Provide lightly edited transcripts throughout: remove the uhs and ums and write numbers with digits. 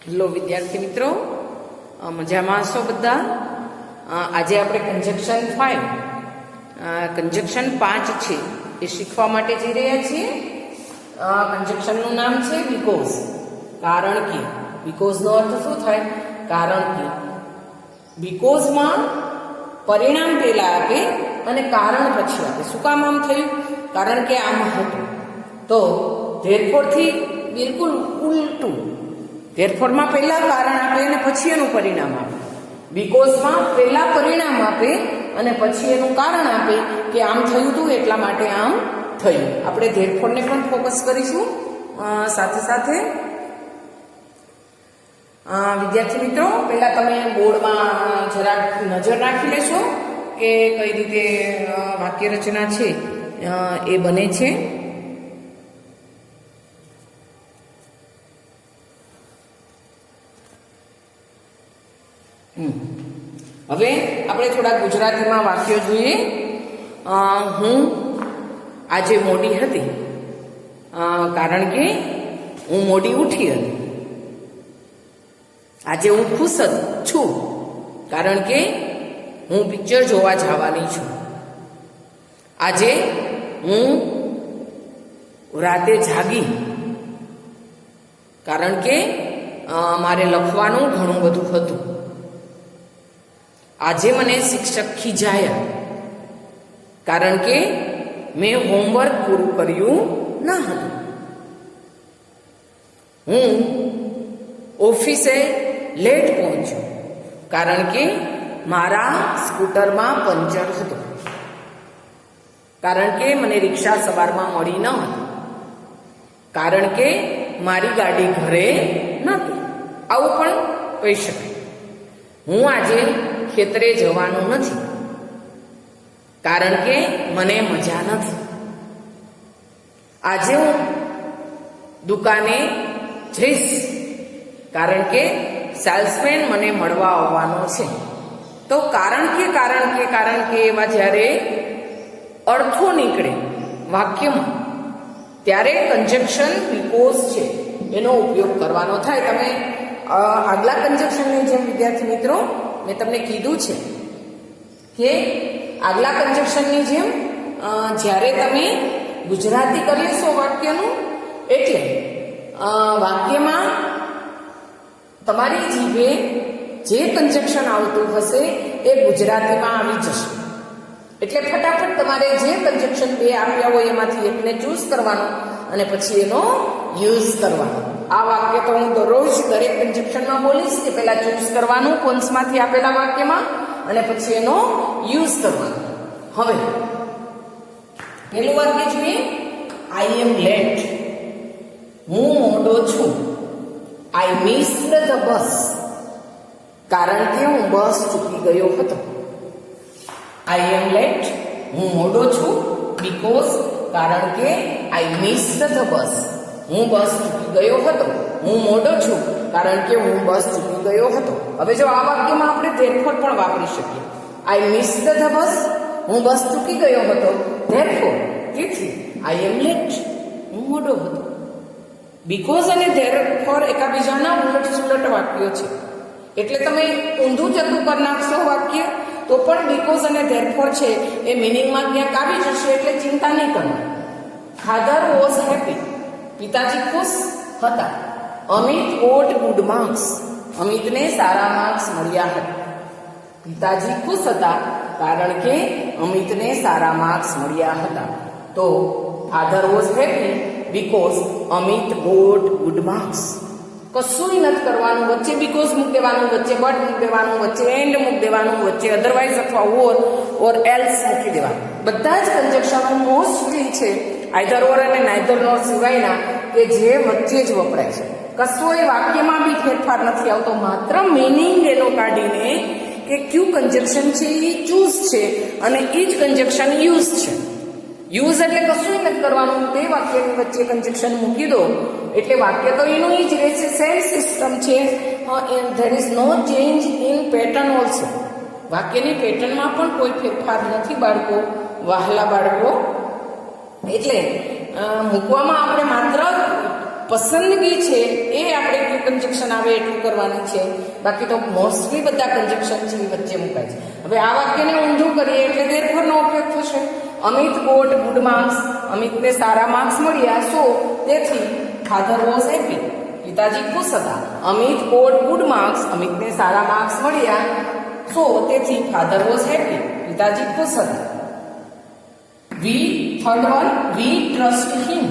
Hello વિદ્યાર્થી મિત્રો, મજામાં છો બધા? આજે આપણે કન્જક્શન 5 કન્જક્શન 5 છે એ શીખવા માટે જઈ રહ્યા છીએ. કન્જક્શનનું નામ છે બીકોઝ, કારણ કે. બીકોઝનો અર્થ શું થાય? કારણ કે. બીકોઝમાં પરિણામ પહેલા આપે અને કારણ પછી આપે. શું કામ આમ થયું? કારણ કે આમ હતું. તો ધેરફોરથી બિલકુલ ઉલટું. ધેરફોરમાં પહેલા કારણ આપે અને પછી એનું પરિણામ આપે. બીકોઝમાં પહેલા પરિણામ આપે અને પછી એનું કારણ આપે કે આમ થયું હતું એટલા માટે આમ થયું. આપણે ધેરફોરને પણ ફોકસ કરીશું સાથે સાથે. વિદ્યાર્થી મિત્રો, પહેલા તમે બોર્ડમાં જરાક નજર નાખી લેશો કે કઈ રીતે વાક્ય રચના છે એ બને છે. હવે આપણે થોડા ગુજરાતીમાં વાક્યો જોઈએ. હું આજે મોડી હતી કારણ કે હું મોડી ઉઠી હતી. આજે હું ખુશ છું કારણ કે હું પિક્ચર જોવા જવાની છું. આજે હું રાતે જાગી કારણ કે મારે લખવાનું ઘણું બધું હતું. આજે મને શિક્ષક ખીજાયા કારણ કે મેં હોમવર્ક પૂરું કર્યું ન હતું. હું ઓફિસે લેટ પહોંચ્યો કારણ કે મારા સ્કૂટરમાં પંચર હતું. કારણ કે મને રિક્ષા સવારમાં મળી ન હતી. કારણ કે મારી ગાડી ઘરે નહોતી. આવું પણ કહી શકાય. હું આજે ખેતરે જવાનું નથી કારણ કે મને મજા નથી. આજે હું દુકાને જઈશ કારણ કે સેલ્સમેન મને મળવા આવવાનો છે. તો કારણ કે એવા જ્યારે અર્થો નીકળે વાક્યમાં ત્યારે કન્જક્શન બીકોઝ છે એનો ઉપયોગ કરવાનો થાય. તમે આગલા કન્જક્શનની જેમ વિદ્યાર્થી મિત્રો મેં તમને કીધું છે કે આગલા કન્જક્શનની જેમ જ્યારે તમે ગુજરાતી કરી લેશો વાક્યનું એટલે વાક્યમાં તમારી જીભે જે કન્જક્શન આવતું હશે એ ગુજરાતીમાં આવી જશે. એટલે ફટાફટ તમારે જે કન્જક્શન બે આપ્યા હોય એમાંથી એકને ચૂઝ કરવાનું અને પછી એનો યુઝ કરવાનો. આ વાક્ય તો હું દરરોજ દરેક કન્જક્શનમાં બોલીશ કે પહેલા ચૂઝ કરવાનું કોન્સમાંથી આપેલા વાક્યમાં અને પછી એનો યુઝ કરવાનો. હવે પહેલું વાક્ય જોઈએ. આઈ એમ લેટ. હું મોડો છું. આઈ મિસ્ડ ધ બસ. કારણ કે હું બસ ચૂકી ગયો હતો. આઈ એમ લેટ. હું મોડો છું. બીકોઝ કારણ કે આઈ મિસ્ડ ધ બસ. હું બસ ચૂકી ગયો હતો. હું મોડો છું કારણ કે હું બસ ચૂકી ગયો હતો. હવે જો આ વાક્યમાં આપણે ધેરફોર પણ વાપરી શકીએ. આઈ મિસ્ડ ધ બસ. હું બસ ચૂકી ગયો હતો. ધેરફોર તેથી આઈ એમ લેટ. હું મોડો હતો. બીકોઝ અને ધેરફોર એકાબીજાના ઉલટ સુલટ વાક્યો છે. એટલે તમે ઊંધું જતું કરી નાખશો વાક્ય તો પણ બીકોઝ અને ધેરફોર છે એ મિનિંગમાં ક્યાંક આવી જશે. એટલે ચિંતા નહીં કરવાની. Father was happy. પિતાજી ખુશ હતા. Amit got good marks. અમિતને સારા માર્ક્સ મળ્યા હતા. પિતાજી ખુશ હતા કારણ કે અમિતને સારા માર્ક્સ મળ્યા હતા. તો father was happy because Amit got good marks. કશું નથી કરવાનું. વચ્ચે બીકોઝ મૂક દેવાનું, વચ્ચે બટ મૂક દેવાનું, વચ્ચે એન્ડ મૂક દેવાનું, વચ્ચે અધરવાઇઝ અથવા ઓર એલ્સ મૂકી દેવાનું. બધા જ કન્જક્શનો મોસ્ટલી છે આઈધર ઓર અને નાઈધર નોર સિવાયના કે જે વચ્ચે જ વપરાય છે. કશું એ વાક્યમાં બી ફેરફાર નથી આવતો. માત્ર મિનિંગ એનો કાઢીને કે ક્યુ કન્જક્શન છે એ ચૂઝ છે અને એ જ કન્જક્શન યુઝ છે. યુઝ એટલે કશું નથી કરવાનું. તે વાક્યની વચ્ચે કન્જક્શન મૂકી દો એટલે વાક્ય તો એનું જ રહેશે. સેમ સિસ્ટમ છે. There is no change in pattern also. વાક્યની પેટર્નમાં પણ કોઈ ફેરફાર નથી બાળકો, વહાલા બાળકો. એટલે મૂકવામાં આપણે માત્ર પસંદગી છે એ આપણે ક્યુ કન્જક્શન આવે એટલું કરવાની છે, બાકી તો મોસ્ટલી બધા કન્જક્શન છે એ વચ્ચે મુકાય છે. હવે આ વાક્યને ઊંધું કરીએ એટલે ધેરફોરનો ઉપયોગ થશે. અમિત ગોટ ગુડ માર્ક્સ, અમિતને સારા માર્ક્સ મળ્યા, સો તેથી ફાધર વોઝ હેપી, પિતાજી ખુશ હતા. અમિત ગોટ ગુડ માર્ક્સ, અમિતને સારા માર્ક્સ મળ્યા, સો તેથી ફાધર વોઝ હેપી, પિતાજી ખુશ હતા. થર્ડ વન, વી ટ્રસ્ટ હિમ,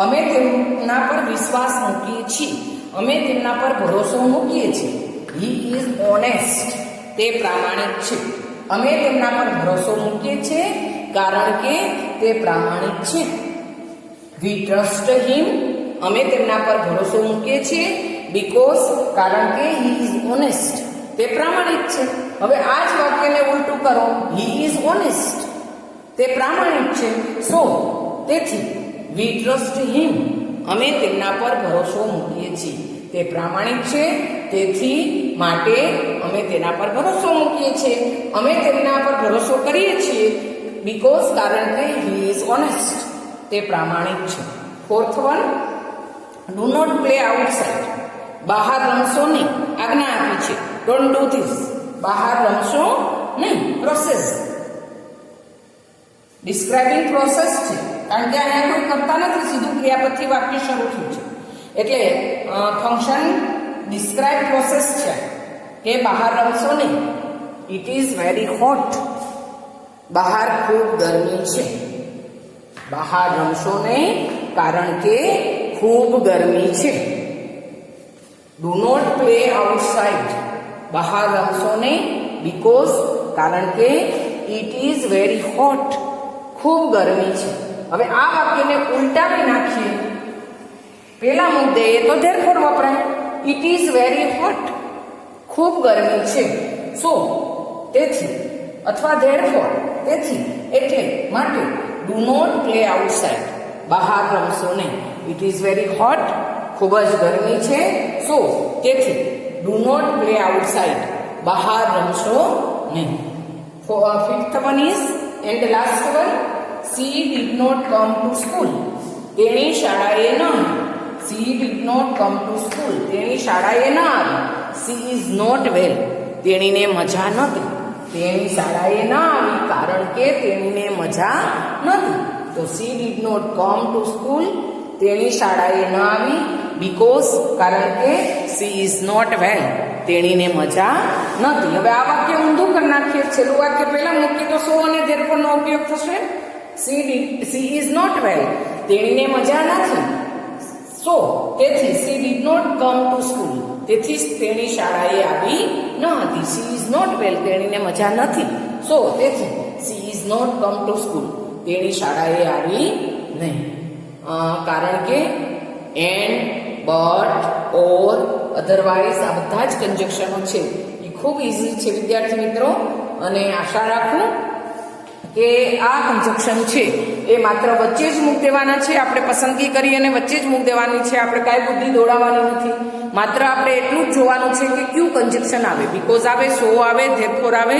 અમે તેમના પર વિશ્વાસ મૂકીએ છીએ, અમે તેમના પર ભરોસો મૂકીએ છીએ. હી ઇઝ ઓનેસ્ટ, તે પ્રામાણિક છે. અમે તેમના પર ભરોસો મૂકીએ છીએ કારણ કે તે પ્રામાણિક છે. વી ટ્રસ્ટ હિમ, અમે તેમના પર ભરોસો મૂકીએ છીએ બીકોઝ, કારણ કે હી ઇઝ ઓનેસ્ટ, તે પ્રામાણિક છે. હવે આ જ વાક્યને ઉલટું કરો, હી ઇઝ ઓનેસ્ટ, તે પ્રામાણિક છે, સો તેથી વી ટ્રસ્ટ હિમ, અમે તેમના પર ભરોસો મૂકીએ છીએ, તે પ્રામાણિક છે, તેથી માટે અમે તેના પર ભરોસો મૂકીએ છીએ. અમે તેમના પર ભરોસો કરીએ છીએ બીકોઝ, કારણ કે હી ઇઝ ઓનેસ્ટ, તે પ્રામાણિક છે. Fourth one, do not play outside, બહાર રમશો નહીં, આજ્ઞા આપી છે. ડોન્ટ ડુ ધીસ, બહાર રમશો નહીં. પ્રોસેસ, ડિસ્ક્રાઇબિંગ પ્રોસેસ છે, કારણ કે અહીંયા કોઈ કરતા નથી, સીધું ક્રિયાપદથી વાક્ય શરૂ થયું છે. એટલે ફંક્શન ડિસ્ક્રાઇબ પ્રોસેસ છે કે બહાર રમશો નહીં. ઇટ ઇઝ વેરી હોટ, બહાર ખૂબ ગરમી છે. બહાર રમશો નહીં કારણ કે ખૂબ ગરમી છે. ડુ નોટ પ્લે આઉટસાઇડ, બહાર રમશો નહીં બીકોઝ, કારણ કે ઇટ ઇઝ વેરી હોટ, ખૂબ ગરમી છે. હવે આ વાક્યને ઉલટાવી નાખીએ. પેલા મુદ્દે તો ધેરફોર વપરાય, ઇટ ઇઝ વેરી હોટ, ખૂબ ગરમી છે, સો તેથી, અથવા ધેરફોર તેથી, એટલે માટે ડુ નોટ પ્લે આઉટસાઇડ, બહાર રમશો નહીં. ઇટ ઇઝ વેરી હોટ, ખૂબ જ ગરમી છે, સો તેથી ડુ નોટ પ્લે આઉટસાઇડ, બહાર રમશો નહીં. Fifth one is and last one, she did not come to school, તેણી શાળાએ ન આવી. She did not come to school, તેણી શાળાએ ન આવી. સી ઇઝ નોટ વેલ, તેણીને મજા નહોતી. તેણી શાળાએ ન આવી કારણ કે તેણીને મજા નહોતી. તો she did not come to school, તેણી શાળાએ ન આવી બીકોઝ, કારણ કે સી ઇઝ નોટ વેલ, તેણીને મજા નથી. હવે આ વાક્ય ઊંધું કરી નાખીએ. છેલ્લું વાક્ય પહેલા મૂકીએ તો સો અને ધેરફોરનો ઉપયોગ થશે. સી ઇઝ નોટ વેલ, તેણીને મજા નથી, સો તેથી she did not come to school, તેથી તેણી શાળાએ આવી ન હતી. સી ઇઝ નોટ વેલ, તેણીને મજા નથી, સો તેથી she is not come to school, તેણી શાળાએ આવી નહીં. કારણ કે એન્ડ, બટ, ઓર, અધરવાઇઝ આ બધા જ કન્જક્શનો છે એ ખૂબ ઇઝી છે વિદ્યાર્થી મિત્રો. અને આશા રાખું કે આ કન્જક્શન છે એ માત્ર વચ્ચે જ મૂક દેવાના છે. આપણે પસંદગી કરી અને વચ્ચે જ મૂક દેવાની છે. આપણે કાંઈ બુદ્ધિ દોડાવવાની નથી. માત્ર આપણે એટલું જ જોવાનું છે કે ક્યુ કન્જક્શન આવે, બીકોઝ આવે, સો આવે, ધેરફોર આવે,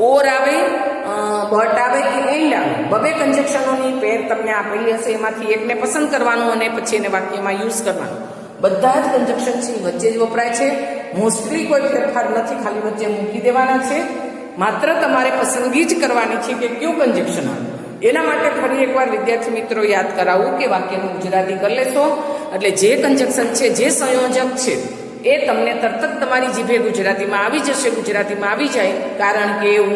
ઓર આવે, બટ આવે કે એન્ડ આવે. બબે કન્જક્શનોની પેર તમને આપેલી હશે, એમાંથી એકને પસંદ કરવાનું અને પછી એને વાક્યમાં યુઝ કરવાનું. બધા જ કન્જક્શન છે વચ્ચે જ વપરાય છે. મોસ્ટલી કોઈ ફેરફાર નથી, ખાલી વચ્ચે મૂકી દેવાના છે. માત્ર તમારે પસંદગી જ કરવાની છે કે કયું કન્જક્શન આવે. એના માટે ફરી એકવાર વિદ્યાર્થી મિત્રો યાદ કરાવું કે વાક્યનું ગુજરાતી કરી લેશો એટલે જે કન્જક્શન છે, જે સંયોજક છે એ તમને તરત જ તમારી જીભે ગુજરાતીમાં આવી જશે. ગુજરાતીમાં આવી જાય કારણ કે એવું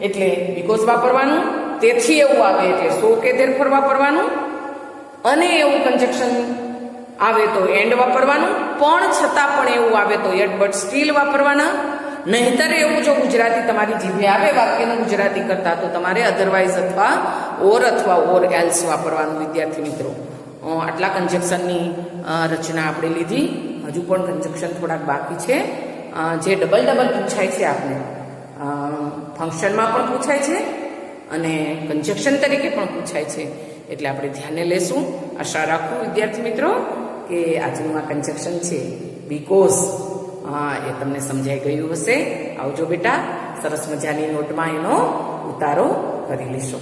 એટલે બીકોઝ વાપરવાનું, તેથી એવું આવે એટલે સો કે ધેરફોર વાપરવાનું, અને એવું કન્જક્શન આવે તો એન્ડ વાપરવાનું, પણ છતાં પણ એવું આવે તો યટ બટ સ્ટીલ વાપરવાના. નહીતર એવું જો ગુજરાતી તમારી જીભે આવે વાક્યનું ગુજરાતી કરતા તો તમારે અધરવાઇઝ અથવા ઓર એલ્સ વાપરવાનું. વિદ્યાર્થી મિત્રો, આટલા કન્જક્શનની રચના આપણે લીધી. હજુ પણ કન્જક્શન થોડાક બાકી છે જે ડબલ પૂછાય છે. આપણે ફંક્શનમાં પણ પૂછાય છે અને કન્જક્શન તરીકે પણ પૂછાય છે, એટલે આપણે ધ્યાને લેશું. આશા રાખું વિદ્યાર્થી મિત્રો કે આજનું આ કન્જક્શન છે બીકોઝ એ તમને સમજાઈ ગયું હશે. આવજો બેટા, સરસ મજાની નોટમાં એનો ઉતારો કરી લેશો.